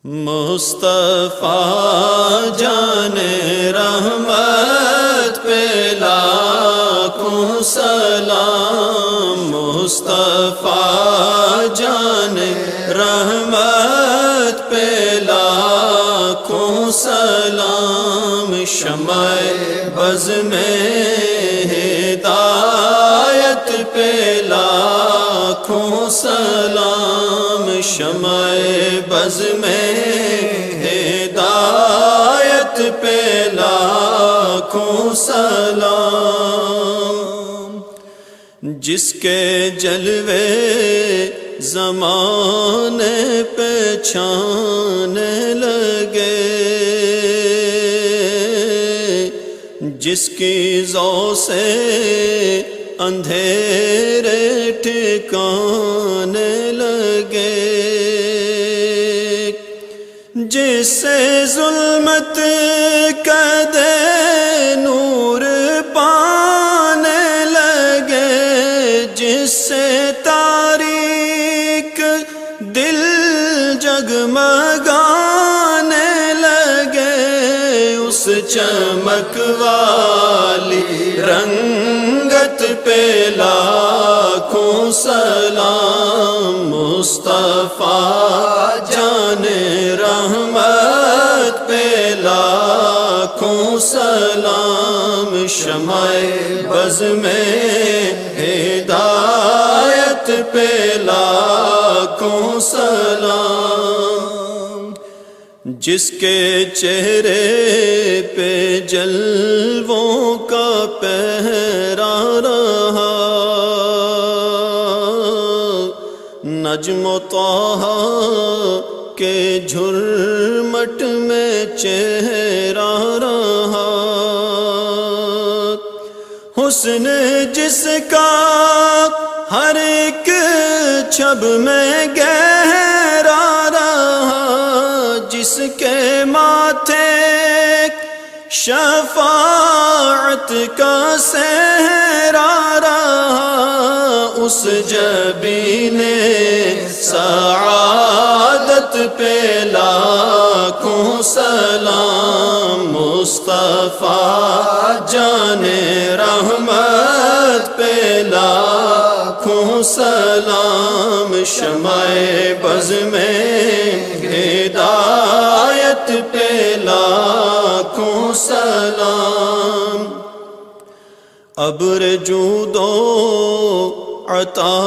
مصطفیٰ جان رحمت پہ لاکھوں سلام، مصطفیٰ جان رحمت پہ لاکھوں سلام، شمع بز میں ہدایت پہ لاکھوں سلام، شمع بز میں ہدایت پہ لاکھوں سلام، جس کے جلوے زمانے پہ چھانے لگے، جس کی ضو سے اندھیرے ٹھکانے لگے، جس سے ظلمت قدے نور پانے لگے، جس سے تاریک دل جگمگانے لگے، اس چمک والی رنگت پہ لاکھوں سلام، مصطفیٰ جان رحمت پہ لاکھوں سلام، شمع بز میں ہدایت پہ لاکھوں سلام، جس کے چہرے پہ جلووں کا پہرا رہا، نجم و طٰہٰ کے جھرمٹ میں چہرہ رہا، حسن جس کا ہر ایک چھب میں گہرا رہا، جس کے ماتھے شفاعت کا صحرا رہا، اس جبین سعادت پہ لاکھوں سلام، مصطفیٰ جان رحمت پہ لاکھوں سلام، شمع بز میں ہدایت پہ لاکھوں سلام، ابر جود و عطا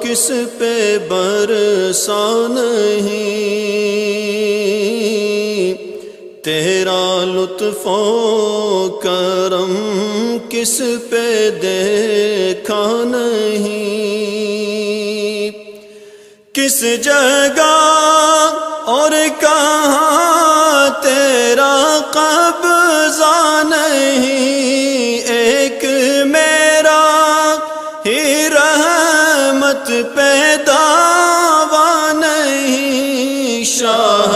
کس پہ برسا نہیں، تیرا لطف و کرم کس پہ دیکھا نہیں، کس جگہ اور کہاں تیرا قبضہ نہیں، ایک میرا ہی رحمت پہ دعویٰ نہیں، شاہ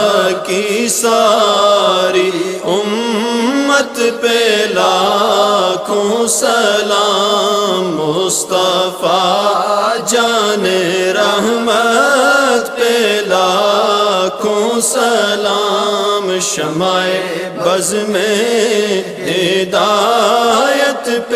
کی ساری امت پہ لاکھوں سلام، مصطفیٰ جان رحمت پہ لاکھوں سلام، شمع بز میں ہدایت پہ